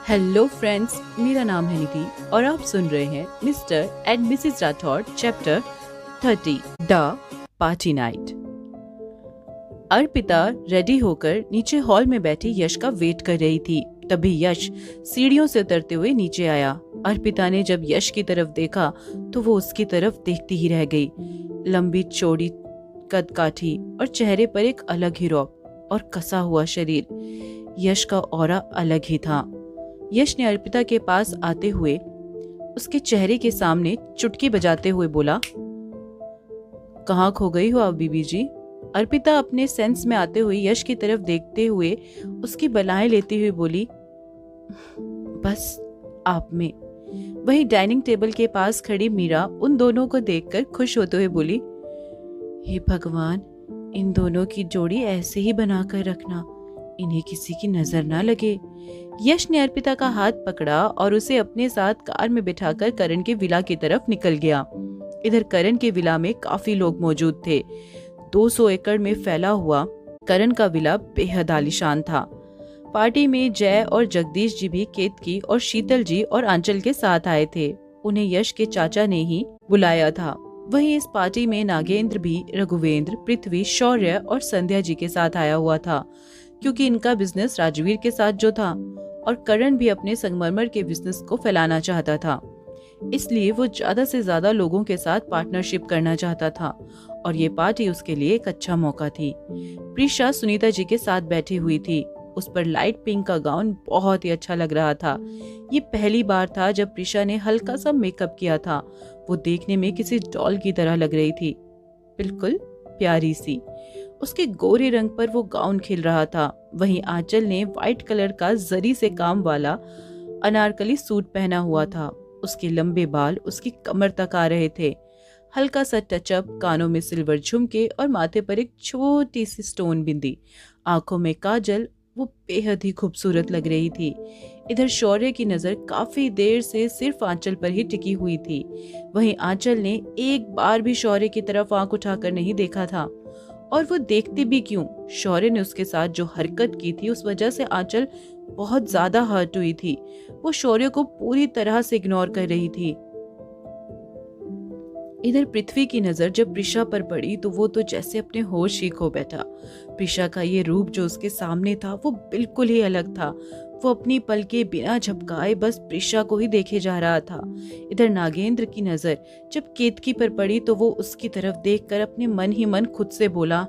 Hello friends, मेरा नाम है निधि और आप सुन रहे हैं mister and Mrs Rathore chapter 30 the party night. Arpita ready होकर नीचे हॉल में बैठी यश का वेट कर रही थी। तभी यश सीढ़ियों से उतरते हुए नीचे आया। अर्पिता ने जब यश की तरफ देखा तो वो उसकी तरफ देखती ही रह गई। लंबी चौड़ी कद काठी और चेहरे पर एक अलग ही रौब और कसा हुआ शरीर। यश का ऑरा अलग ही था। यश ने अर्पिता के पास आते हुए उसके चेहरे के सामने चुटकी बजाते हुए बोला, कहाँ खो गई हो आप बीबी जी? अर्पिता अपने सेंस में आते हुए यश की तरफ देखते हुए उसकी बलाएं लेती हुई बोली, बस आप में। वही डाइनिंग टेबल के पास खड़ी मीरा उन दोनों को देखकर खुश होते हुए बोली, हे भगवान, इन दोनों की जोड़ी ऐसे ही बनाकर रखना, इन्हें किसी की नजर ना लगे। यश ने अर्पिता का हाथ पकड़ा और उसे अपने साथ कार में बिठाकर करण के विला की तरफ निकल गया। इधर करण के विला में काफी लोग मौजूद थे। 200 एकड़ में फैला हुआ करण का विला बेहद आलीशान था। पार्टी में जय और जगदीश जी भी केतकी और शीतल जी और आंचल के साथ आए थे। उन्हें यश के चाचा ने ही बुलाया था। वहीं इस पार्टी में नागेंद्र भी रघुवेंद्र, पृथ्वी, शौर्य और संध्या जी के साथ आया हुआ था, क्योंकि इनका बिजनेस राजवीर के साथ जो था और करण भी अपने संगमरमर के बिजनेस को फैलाना चाहता था, इसलिए वो ज्यादा से ज्यादा लोगों के साथ पार्टनरशिप करना चाहता था और ये पार्टी उसके लिए एक अच्छा मौका थी। प्रीशा सुनीता जी के साथ बैठी हुई थी। उस पर लाइट पिंक का गाउन बहुत ही अच्छा लग रहा था। ये पहली बार था जब प्रीशा ने हल्का सा मेकअप किया था। वो देखने में किसी डॉल की तरह लग रही थी, बिल्कुल प्यारी सी। उसके गोरे रंग पर वो गाउन खिल रहा था। वहीं आंचल ने व्हाइट कलर का जरी से काम वाला अनारकली सूट पहना हुआ था। उसके लंबे बाल उसकी कमर तक आ रहे थे। हल्का सा टचअप, कानों में सिल्वर झुमके और माथे पर एक छोटी सी स्टोन बिंदी, आंखों में काजल, वो बेहद ही खूबसूरत लग रही थी। इधर शौर्य की नजर काफी देर से सिर्फ आंचल पर ही टिकी हुई थी। वहीं आंचल ने एक बार भी शौर्य की तरफ आंख उठाकर नहीं देखा था, और वो देखती भी क्यों? शौर्य ने उसके साथ जो हरकत की थी उस वजह से आंचल बहुत ज्यादा हर्ट हुई थी। वो शौर्य को पूरी तरह से इग्नोर कर रही थी। इधर पृथ्वी की नजर जब प्रीशा पर पड़ी तो वो तो जैसे अपने होश ही खो बैठा। प्रीशा का ये रूप जो उसके सामने था वो बिल्कुल ही अलग था। वो अपनी पलकें बिना झपकाए बस प्रीशा को ही देखे जा रहा था। इधर नागेंद्र की नजर जब केतकी पर पड़ी तो वो उसकी तरफ देखकर अपने मन ही मन खुद से बोला,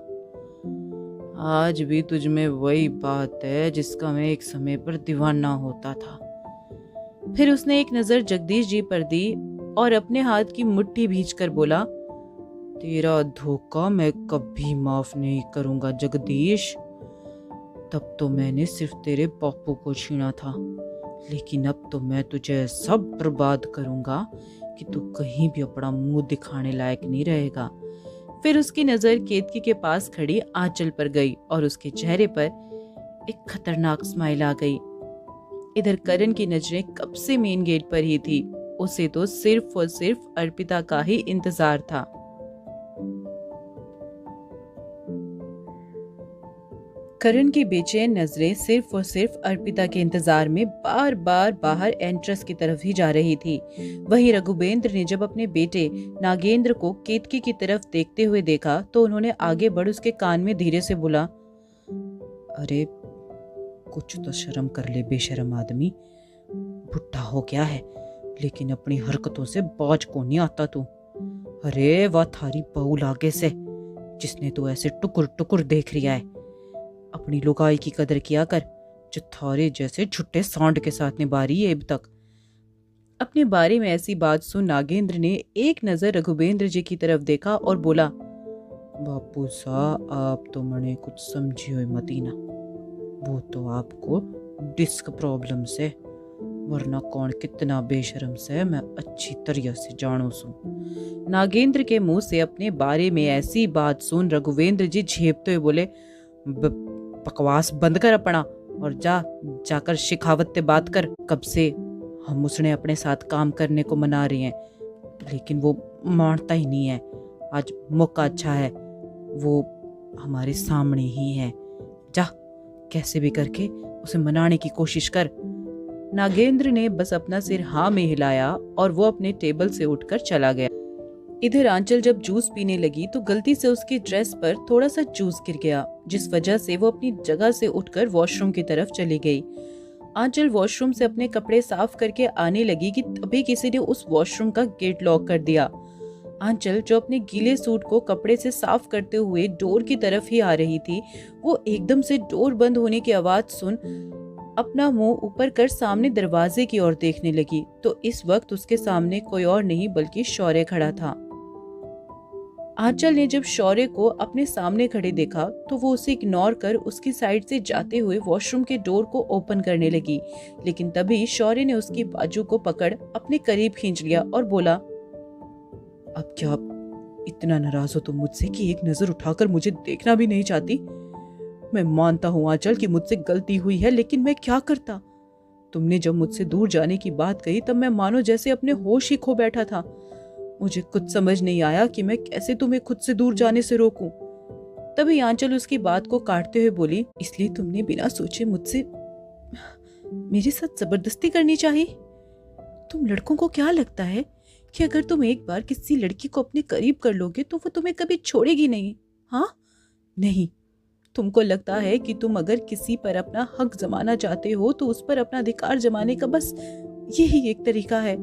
आज भी तुझ में वही बात है जिसका मैं एक समय पर दीवाना होता था। फिर उसने एक नजर जगदीश जी पर दी और अपने हाथ की मुट्ठी भींचकर बोला, तेरा धोखा मैं कभी माफ नहीं करूंगा जगदीश। तब तो मैंने सिर्फ तेरे पापू को छीना था, लेकिन अब तो मैं तुझे सब बर्बाद करूंगा कि तू कहीं भी अपना मुंह दिखाने लायक नहीं रहेगा। फिर उसकी नजर केतकी के पास खड़ी आंचल पर गई और उसके चेहरे पर एक खतरनाक स्माइल आ गई। इधर करण की नजरें कब से मेन गेट पर ही थी। उसे तो सिर्फ और सिर्फ अर्पिता का ही इंतजार था। करण की बेचैन नजरें सिर्फ और सिर्फ अर्पिता के इंतजार में बार बार बाहर एंट्रेंस की तरफ ही जा रही थी। वहीं रघुवेंद्र ने जब अपने बेटे नागेंद्र को केतकी की तरफ देखते हुए देखा तो उन्होंने आगे बढ़ उसके कान में धीरे से बोला, अरे कुछ तो शर्म कर ले बेशर्म आदमी, बुढ़ा हो गया है लेकिन अपनी हरकतों से बाज को नहीं आता तू। अरे वाह थारी बहू लागे से, जिसने तू ऐसे टुकुर टुकुर देख रिया है। अपनी लुगाई की कदर किया कर जो थारे जैसे छुट्टे सांड के साथ निभा रही है अब तक। अपने बारे में ऐसी बात सुन नागेंद्र ने एक नजर रघुवेंद्र जी की तरफ देखा और बोला, बापू सा आप तो मने कुछ समझियो मती ना, वो तो आपको डिस्क प्रॉब्लम से, वरना कौन कितना बेशर्म से मैं अच्छी तरह से जानू सू। नागेंद्र के मुंह से अपने बारे में ऐसी बात सुन रघुवेंद्र जी झेपते हुए बोले, बकवास बंद कर अपना और जाकर शिखावत से बात कर। कब से हम उसने अपने साथ काम करने को मना रही हैं, लेकिन वो मानता ही नहीं है। आज मौका अच्छा है, वो हमारे सामने ही है। जा कैसे भी करके उसे मनाने की कोशिश कर। नागेंद्र ने बस अपना सिर हाँ में हिलाया और वो अपने टेबल से उठकर चला गया। इधर आंचल जब जूस पीने लगी तो गलती से उसकी ड्रेस पर थोड़ा सा जूस गिर गया, जिस वजह से वो अपनी जगह से उठकर वॉशरूम की तरफ चली गई। आंचल वॉशरूम से अपने कपड़े साफ करके आने लगी कि तभी किसी ने उस वॉशरूम का गेट लॉक कर दिया। आंचल जो अपने गीले सूट को कपड़े से साफ करते हुए डोर की तरफ ही आ रही थी, वो एकदम से डोर बंद होने की आवाज सुन अपना मुंह ऊपर कर सामने दरवाजे की ओर देखने लगी तो इस वक्त उसके सामने कोई और नहीं बल्कि शौर्य खड़ा था। आंचल ने जब शौर्य को अपने सामने खड़े देखा तो वो उसे इग्नोर कर उसकी साइड से जाते हुए वॉशरूम के डोर को ओपन करने लगी, लेकिन तभी शौर्य ने उसकी बाजू को पकड़ अपने करीब खींच लिया और बोला, अब क्या इतना नाराज हो तुम मुझसे कि एक नजर उठाकर मुझे देखना भी नहीं चाहती? मैं मानता हूँ आंचल कि मुझसे गलती हुई है, लेकिन मैं क्या करता? तुमने जब मुझसे दूर जाने की बात कही तब मैं मानो जैसे अपने होश ही खो बैठा था। मुझे कुछ समझ नहीं आया कि मैं कैसे तुम्हें खुद से दूर जाने से रोकूं। तभी आंचल उसकी बात को काटते हुए बोली, इसलिए तुमने बिना सोचे मुझसे मेरे साथ जबरदस्ती करनी चाहिए? तुम लड़कों को क्या लगता है कि अगर तुम एक बार किसी लड़की को अपने करीब कर लोगे तो वो तुम्हें कभी छोड़ेगी नहीं? हाँ नहीं, तुमको लगता है कि तुम अगर किसी पर अपना हक जमाना चाहते हो तो उस पर अपना अधिकार जमाने का बस यही एक तरीका है।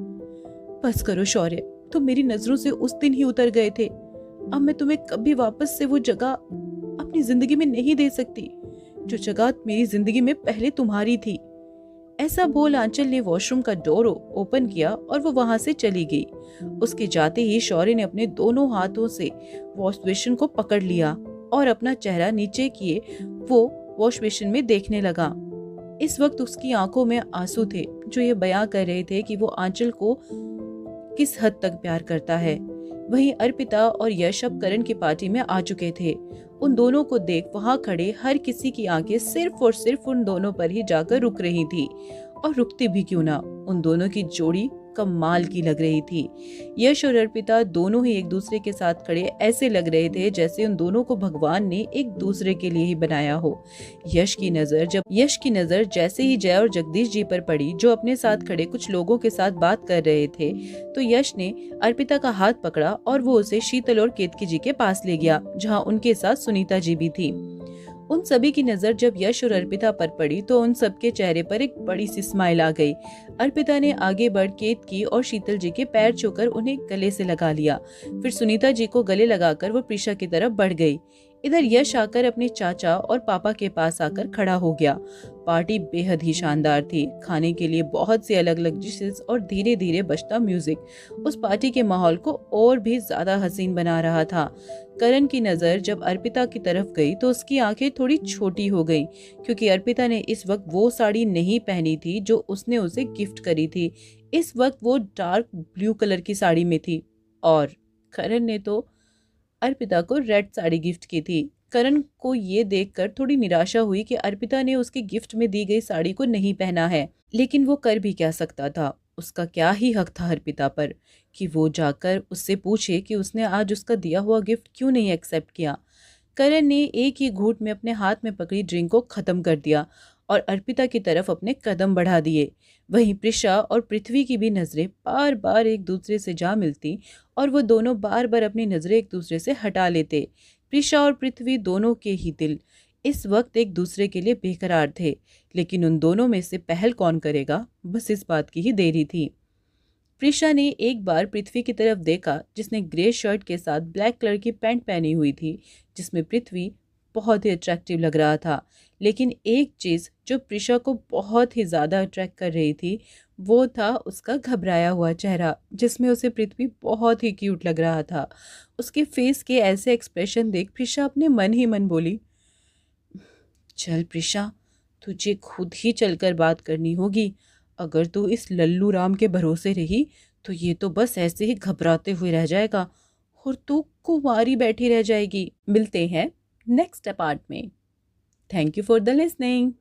बस करो शौर्य, तुम मेरी नजरों से उस दिन ही उतर गए थे। अब मैं तुम्हें कभी वापस से वो जगह अपनी जिंदगी में नहीं दे सकती जो जगह मेरी जिंदगी में पहले तुम्हारी थी। ऐसा बोल आंचल ने वॉशरूम का डोर ओपन किया और वो वहां से चली गई। उसके जाते ही शौर्य ने अपने दोनों हाथों से वॉश बेसिन को पकड़ लिया और अपना चेहरा नीचे किए वो वॉश बेसिन में देखने लगा। इस वक्त उसकी आंखों में आंसू थे जो ये बयां कर रहे थे कि वो आंचल को किस हद तक प्यार करता है। वहीं अर्पिता और यश अब करण की पार्टी में आ चुके थे। उन दोनों को देख वहां खड़े हर किसी की आंखें सिर्फ और सिर्फ उन दोनों पर ही जाकर रुक रही थी, और रुकती भी क्यों ना, उन दोनों की जोड़ी कमाल की लग रही थी। यश और अर्पिता दोनों ही एक दूसरे के साथ खड़े ऐसे लग रहे थे जैसे उन दोनों को भगवान ने एक दूसरे के लिए ही बनाया हो। यश की नजर जैसे ही जय और जगदीश जी पर पड़ी जो अपने साथ खड़े कुछ लोगों के साथ बात कर रहे थे, तो यश ने अर्पिता का हाथ पकड़ा और वो उसे शीतल और केतकी जी के पास ले गया जहाँ उनके साथ सुनीता जी भी थी। उन सभी की नजर जब यश और अर्पिता पर पड़ी तो उन सबके चेहरे पर एक बड़ी सी स्माइल आ गई। अर्पिता ने आगे बढ़ केतकी और शीतल जी के पैर छूकर उन्हें गले से लगा लिया। फिर सुनीता जी को गले लगाकर वो प्रीशा की तरफ बढ़ गई। इधर यश आकर अपने चाचा और पापा के पास आकर खड़ा हो गया। पार्टी बेहद ही शानदार थी। खाने के लिए बहुत सी अलग अलग डिशेस और धीरे धीरे बजता म्यूजिक उस पार्टी के माहौल को और भी ज्यादा हसीन बना रहा था। करण की नजर जब अर्पिता की तरफ गई तो उसकी आंखें थोड़ी छोटी हो गईं, क्योंकि अर्पिता ने इस वक्त वो साड़ी नहीं पहनी थी जो उसने उसे गिफ्ट करी थी। इस वक्त वो डार्क ब्लू कलर की साड़ी में थी और करण ने तो अर्पिता को रेड साड़ी गिफ्ट की थी। करण को ये देखकर थोड़ी निराशा हुई कि अर्पिता ने उसके गिफ्ट में दी गई साड़ी को नहीं पहना है, लेकिन वो कर भी क्या सकता था। उसका क्या ही हक था अर्पिता पर कि वो जाकर उससे पूछे कि उसने आज उसका दिया हुआ गिफ्ट क्यों नहीं एक्सेप्ट किया। करण ने एक ही घूंट में अपने हाथ में पकड़ी ड्रिंक को खत्म कर दिया और अर्पिता की तरफ अपने कदम बढ़ा दिए। वहीं प्रिशा और पृथ्वी की भी नजरें बार बार एक दूसरे से जा मिलती और वो दोनों बार बार अपनी नजरें एक दूसरे से हटा लेते। प्रिशा और पृथ्वी दोनों के ही दिल इस वक्त एक दूसरे के लिए बेकरार थे, लेकिन उन दोनों में से पहल कौन करेगा, बस इस बात की ही देरी थी। प्रिशा ने एक बार पृथ्वी की तरफ देखा जिसने ग्रे शर्ट के साथ ब्लैक कलर की पैंट पहनी हुई थी, जिसमें पृथ्वी बहुत ही अट्रैक्टिव लग रहा था। लेकिन एक चीज़ जो प्रिशा को बहुत ही ज़्यादा अट्रैक्ट कर रही थी वो था उसका घबराया हुआ चेहरा, जिसमें उसे पृथ्वी बहुत ही क्यूट लग रहा था। उसके फेस के ऐसे एक्सप्रेशन देख प्रिशा अपने मन ही मन बोली, चल प्रिशा, तुझे खुद ही चलकर बात करनी होगी। अगर तू इस लल्लू राम के भरोसे रही तो ये तो बस ऐसे ही घबराते हुए रह जाएगा और तू कुंवारी बैठी रह जाएगी। मिलते हैं नेक्स्ट पार्ट में। Thank you for the listening.